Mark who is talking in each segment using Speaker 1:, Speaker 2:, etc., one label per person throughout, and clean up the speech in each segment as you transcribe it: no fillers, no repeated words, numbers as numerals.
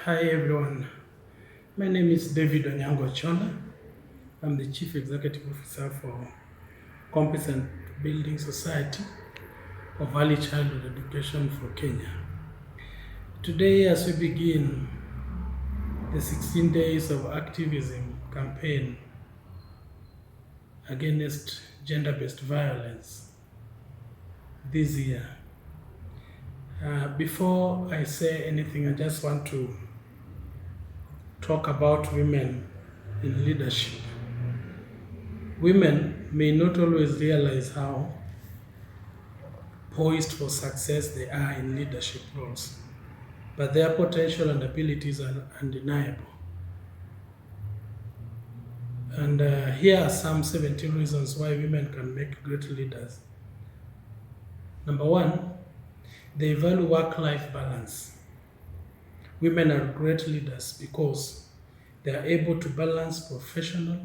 Speaker 1: Hi everyone, my name is David Hon Ochola. I'm the Chief Executive Officer for Competent Building Society of Early Childhood Education for Kenya. Today, as we begin the 16 Days of Activism campaign against gender-based violence this year, before I say anything, I just want to talk about women in leadership. Women may not always realize how poised for success they are in leadership roles, but their potential and abilities are undeniable. And here are some 17 reasons why women can make great leaders. Number one, they value work-life balance. Women are great leaders because they are able to balance professional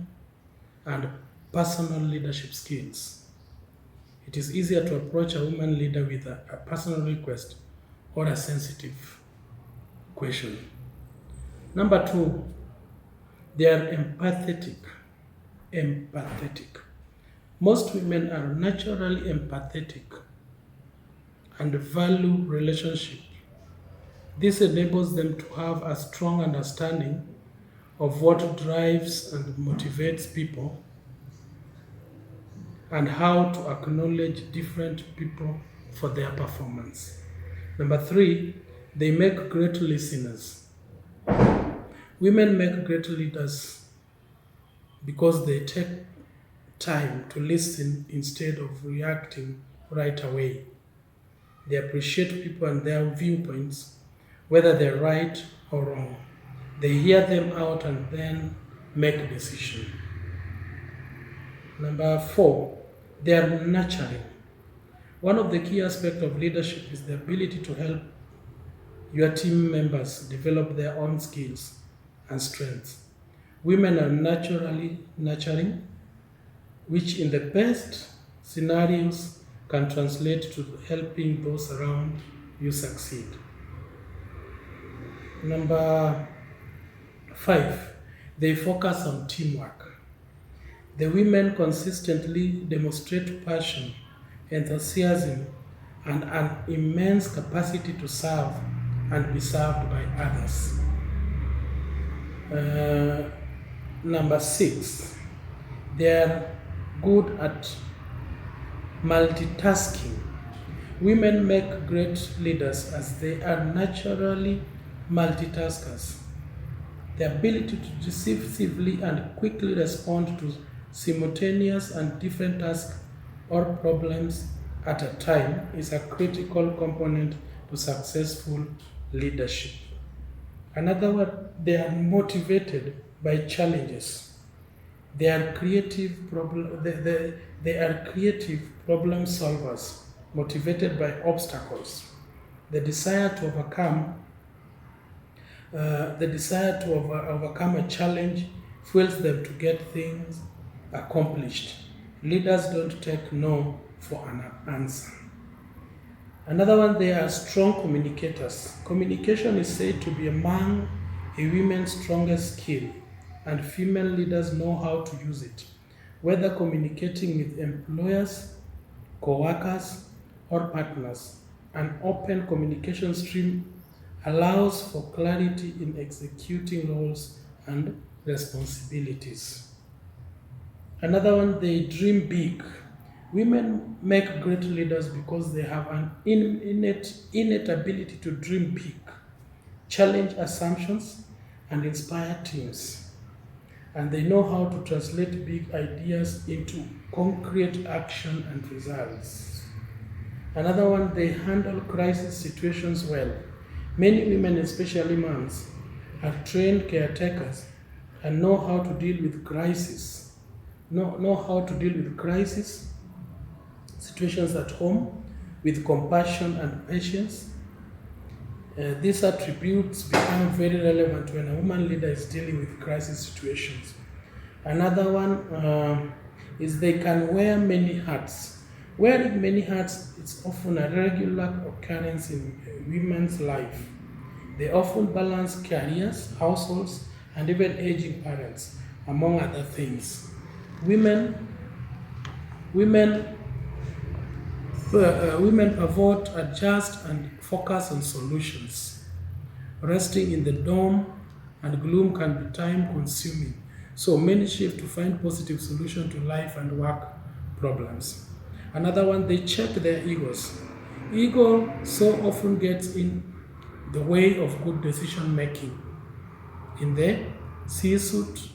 Speaker 1: and personal leadership skills. It is easier to approach a woman leader with a personal request or a sensitive question. Number two, they are empathetic. Most women are naturally empathetic and value relationship. This enables them to have a strong understanding of what drives and motivates people and how to acknowledge different people for their performance. Number three, they make great listeners. Women make great leaders because they take time to listen instead of reacting right away. They appreciate people and their viewpoints, whether they're right or wrong. They hear them out and then make a decision. Number four, they are nurturing. One of the key aspects of leadership is the ability to help your team members develop their own skills and strengths. Women are naturally nurturing, which in the best scenarios can translate to helping those around you succeed. Number five, they focus on teamwork. The women consistently demonstrate passion, enthusiasm, and an immense capacity to serve and be served by others. Number six, they are good at multitasking. Women make great leaders as they are naturally multitaskers. The ability to decisively and quickly respond to simultaneous and different tasks or problems at a time is a critical component to successful leadership. Another one, they are motivated by challenges. They are creative problem solvers, motivated by obstacles. The desire to overcome a challenge fuels them to get things accomplished. Leaders don't take no for an answer. Another one, they are strong communicators. Communication is said to be among a woman's strongest skill, and female leaders know how to use it, whether communicating with employers, co-workers, or partners. An open communication stream allows for clarity in executing roles and responsibilities. Another one, they dream big. Women make great leaders because they have an innate ability to dream big, challenge assumptions, and inspire teams. And they know how to translate big ideas into concrete action and results. Another one, they handle crisis situations well. Many women, especially moms, are trained caretakers and know how to deal with crisis. Know how to deal with crisis situations at home with compassion and patience. These attributes become very relevant when a woman leader is dealing with crisis situations. Another one is they can wear many hats. Wearing many hats is often a regular occurrence in women's life. They often balance careers, households, and even aging parents, among other things. Women, women, women pivot, adjust, and focus on solutions. Resting in the dome and gloom can be time consuming. So many shift to find positive solution to life and work problems. Another one, they check their egos. Ego so often gets in the way of good decision making. In the C-suite,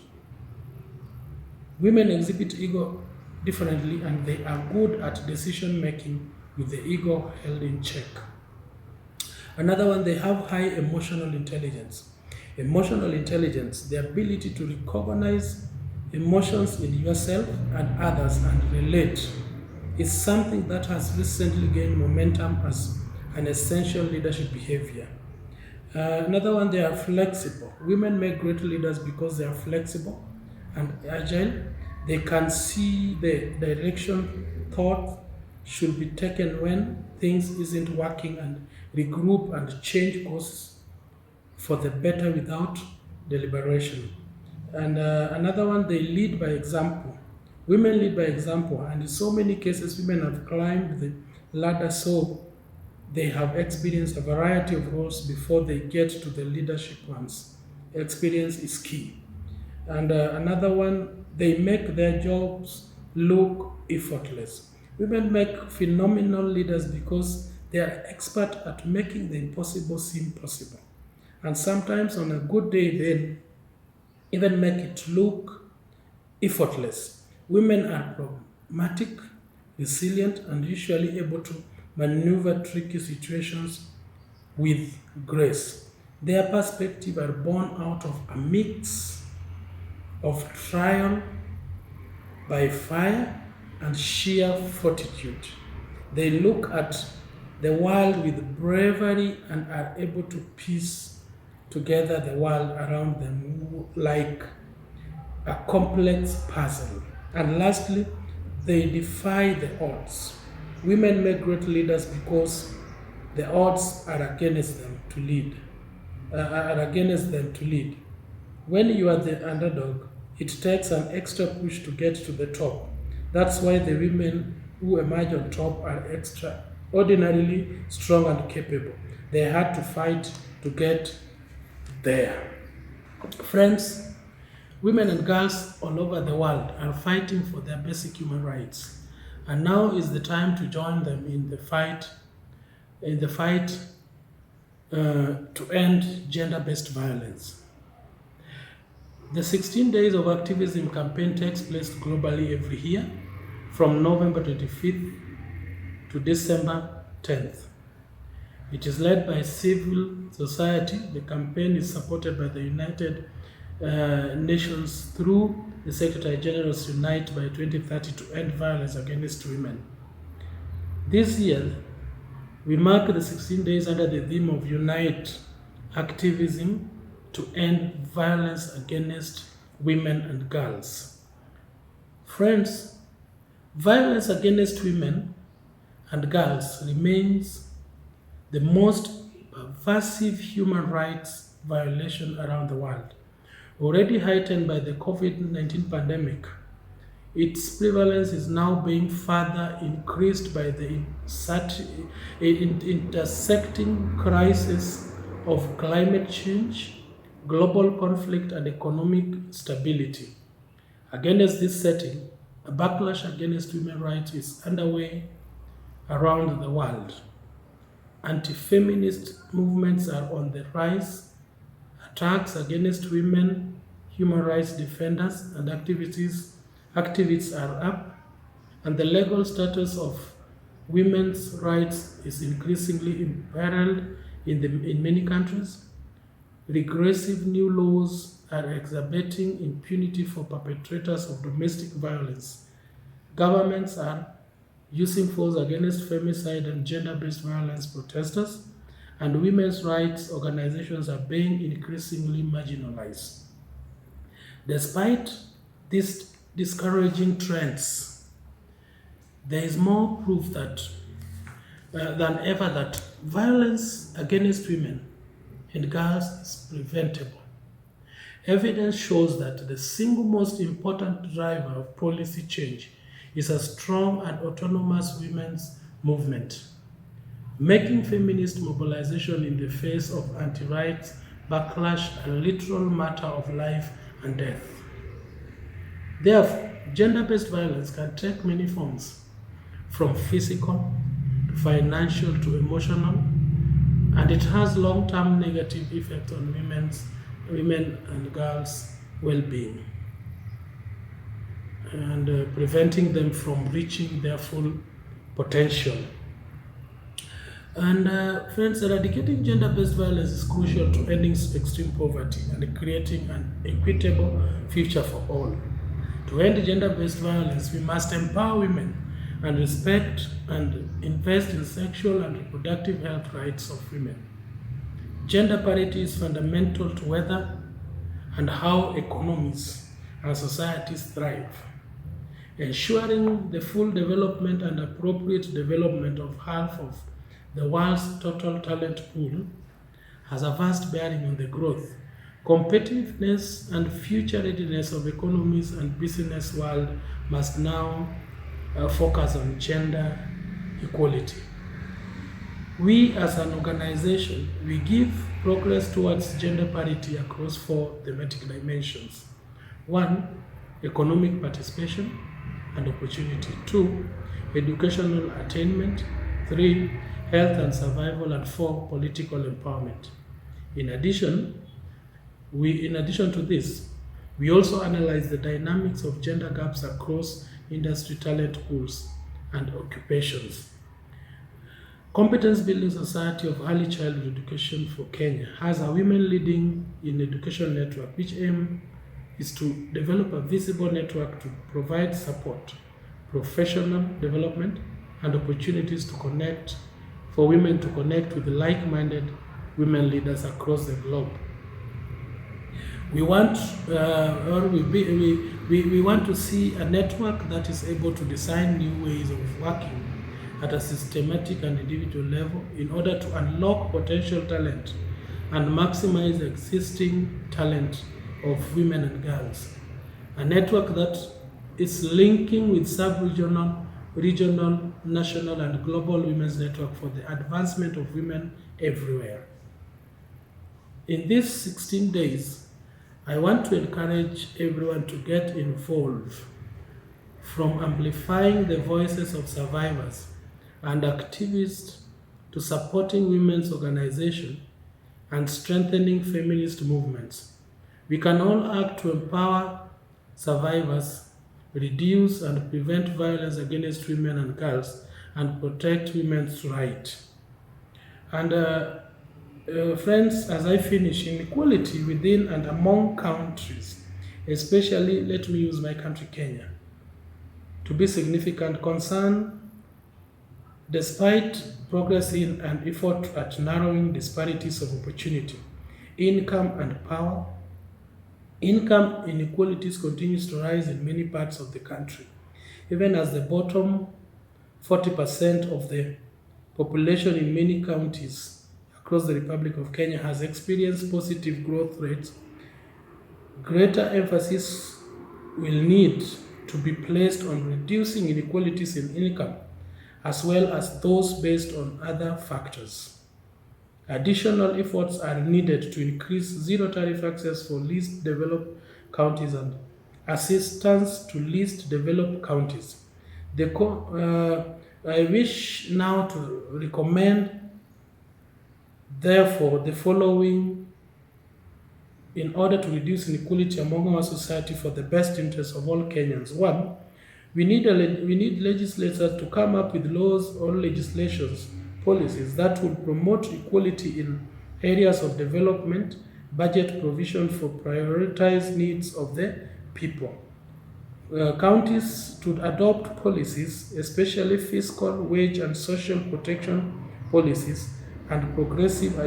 Speaker 1: women exhibit ego differently and they are good at decision making with the ego held in check. Another one, they have high emotional intelligence. Emotional intelligence, the ability to recognize emotions in yourself and others and relate, is something that has recently gained momentum as an essential leadership behavior. Another one, they are flexible. Women make great leaders because they are flexible and agile. They can see the direction thought should be taken when things isn't working and regroup and change course for the better without deliberation. And another one, they lead by example. Women lead by example, and in so many cases, women have climbed the ladder so they have experienced a variety of roles before they get to the leadership ones. Experience is key. And another one, they make their jobs look effortless. Women make phenomenal leaders because they are expert at making the impossible seem possible. And sometimes on a good day, they even make it look effortless. Women are pragmatic, resilient, and usually able to maneuver tricky situations with grace. Their perspective are born out of a mix of trial by fire and sheer fortitude. They look at the world with bravery and are able to piece together the world around them like a complex puzzle. And lastly, they defy the odds. Women make great leaders because the odds are against them to lead. Are against them to lead. When you are the underdog, it takes an extra push to get to the top. That's why the women who emerge on top are extraordinarily strong and capable. They had to fight to get there. Friends, women and girls all over the world are fighting for their basic human rights. And now is the time to join them in the fight to end gender-based violence. The 16 Days of Activism campaign takes place globally every year from November 25th to December 10th. It is led by civil society. The campaign is supported by the United Nations through the Secretary General's Unite by 2030 to end violence against women. This year, we mark the 16 days under the theme of Unite Activism to end violence against women and girls. Friends, violence against women and girls remains the most pervasive human rights violation around the world. Already heightened by the COVID-19 pandemic, its prevalence is now being further increased by the intersecting crises of climate change, global conflict, and economic stability. Against this setting, a backlash against women's rights is underway around the world. Anti-feminist movements are on the rise. Attacks against women, human rights defenders, and activists are up, and the legal status of women's rights is increasingly imperiled in many countries. Regressive new laws are exacerbating impunity for perpetrators of domestic violence. Governments are using force against femicide and gender-based violence protesters, and women's rights organizations are being increasingly marginalized. Despite these discouraging trends, there is more proof than ever that violence against women and girls is preventable. Evidence shows that the single most important driver of policy change is a strong and autonomous women's movement, making feminist mobilization in the face of anti-rights backlash a literal matter of life and death. Therefore, gender-based violence can take many forms, from physical to financial to emotional, and it has long-term negative effects on women and girls' well-being, and preventing them from reaching their full potential. And friends, eradicating gender-based violence is crucial to ending extreme poverty and creating an equitable future for all. To end gender-based violence, we must empower women and respect and invest in sexual and reproductive health rights of women. Gender parity is fundamental to whether and how economies and societies thrive. Ensuring the full development and appropriate development of half of the world's total talent pool has a vast bearing on the growth, competitiveness, and future readiness of economies, and business world must now focus on gender equality. We as an organization, we give progress towards gender parity across 4 thematic dimensions. 1, economic participation and opportunity. 2, educational attainment. 3, health and survival. And 4, political empowerment. In addition to this, we also analyze the dynamics of gender gaps across industry talent pools and occupations. Competence Building Society of Early Childhood Education for Kenya has a Women Leading in Education network, which aim is to develop a visible network to provide support, professional development, and opportunities to connect for women to connect with like-minded women leaders across the globe. We want, we want to see a network that is able to design new ways of working at a systematic and individual level in order to unlock potential talent and maximize existing talent of women and girls. A network that is linking with sub-regional, regional, national, and global women's network for the advancement of women everywhere. In these 16 days, I want to encourage everyone to get involved, from amplifying the voices of survivors and activists to supporting women's organization and strengthening feminist movements. We can all act to empower survivors, reduce and prevent violence against women and girls, and protect women's rights. And friends, as I finish, inequality within and among countries, especially, let me use my country, Kenya, to be significant concern. Despite progress in and effort at narrowing disparities of opportunity, income, and power, income inequalities continues to rise in many parts of the country, even as the bottom 40% of the population in many counties across the Republic of Kenya has experienced positive growth rates. Greater emphasis will need to be placed on reducing inequalities in income, as well as those based on other factors. Additional efforts are needed to increase zero tariff access for least developed counties and assistance to least developed counties. I wish now to recommend, therefore, the following in order to reduce inequality among our society for the best interest of all Kenyans. 1, we need legislators to come up with laws or legislations, policies that will promote equality in areas of development, budget provision for prioritized needs of the people. Counties should adopt policies, especially fiscal, wage, and social protection policies, and progressively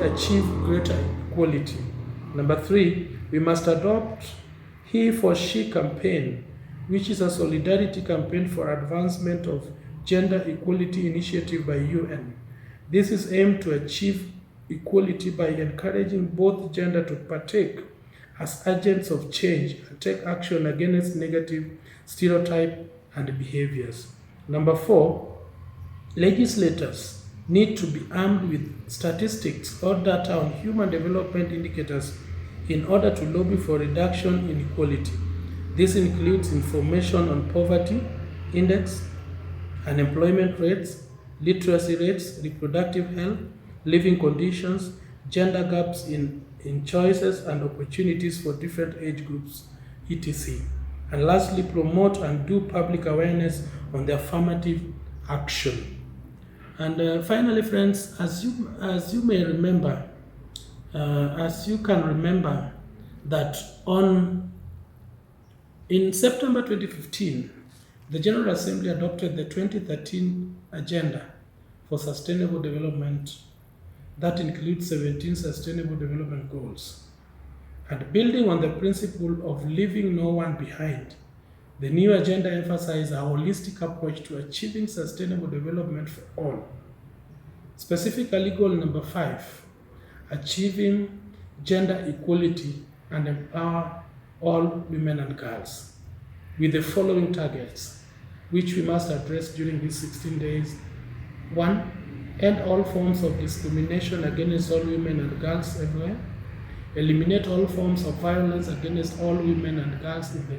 Speaker 1: achieve greater equality. Number 3, we must adopt He for She campaign, which is a solidarity campaign for advancement of gender equality initiative by UN. This is aimed to achieve equality by encouraging both gender to partake as agents of change and take action against negative stereotypes and behaviors. Number 4, legislators need to be armed with statistics or data on human development indicators in order to lobby for reduction in inequality. This includes information on poverty index, unemployment rates, literacy rates, reproductive health, living conditions, gender gaps in choices and opportunities for different age groups, etc. And lastly, promote and do public awareness on the affirmative action. And finally, friends, as you may remember, as you can remember, that in September 2015, the General Assembly adopted the 2013 Agenda for Sustainable Development that includes 17 Sustainable Development Goals. And building on the principle of leaving no one behind, the new agenda emphasizes a holistic approach to achieving sustainable development for all. Specifically, goal number 5, achieving gender equality and empower all women and girls, with the following targets, which we must address during these 16 days. 1, end all forms of discrimination against all women and girls everywhere. Eliminate all forms of violence against all women and girls in the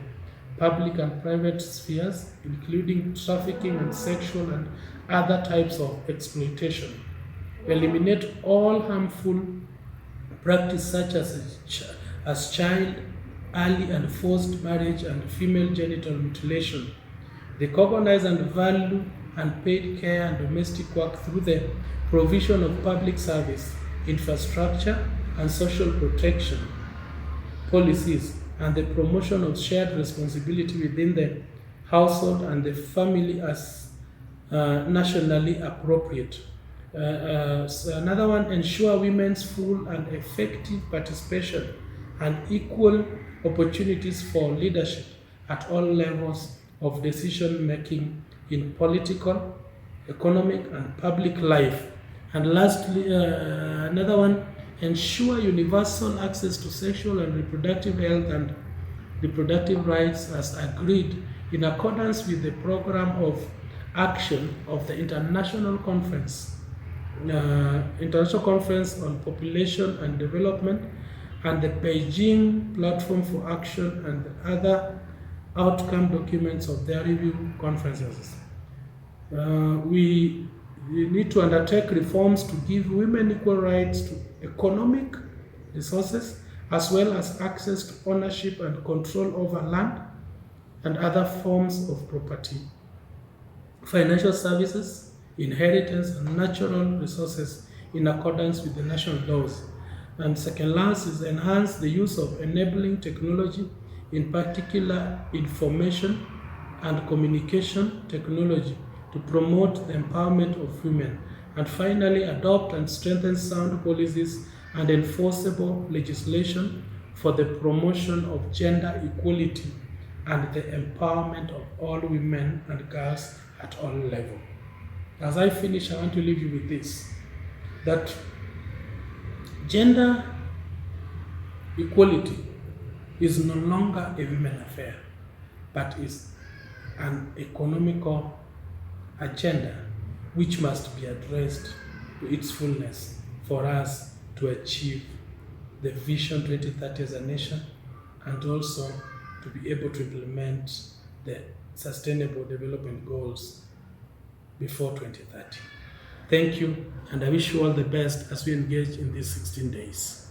Speaker 1: public and private spheres, including trafficking and sexual and other types of exploitation. Eliminate all harmful practices such as child, early and forced marriage, and female genital mutilation. Recognize and value unpaid care and domestic work through the provision of public service, infrastructure, and social protection policies, and the promotion of shared responsibility within the household and the family as nationally appropriate. Another one, ensure women's full and effective participation and equal opportunities for leadership at all levels of decision making in political, economic, and public life. And lastly, another one, ensure universal access to sexual and reproductive health and reproductive rights as agreed in accordance with the program of action of the International Conference on Population and Development and the Beijing Platform for Action and other outcome documents of their review conferences. We need to undertake reforms to give women equal rights to economic resources as well as access to ownership and control over land and other forms of property, financial services, inheritance, and natural resources in accordance with the national laws. And second last is enhance the use of enabling technology, in particular information and communication technology, to promote the empowerment of women. And finally, adopt and strengthen sound policies and enforceable legislation for the promotion of gender equality and the empowerment of all women and girls at all levels. As I finish, I want to leave you with this, that gender equality is no longer a women affair, but is an economical agenda which must be addressed to its fullness for us to achieve the Vision 2030 as a nation, and also to be able to implement the Sustainable Development Goals before 2030. Thank you, and I wish you all the best as we engage in these 16 days.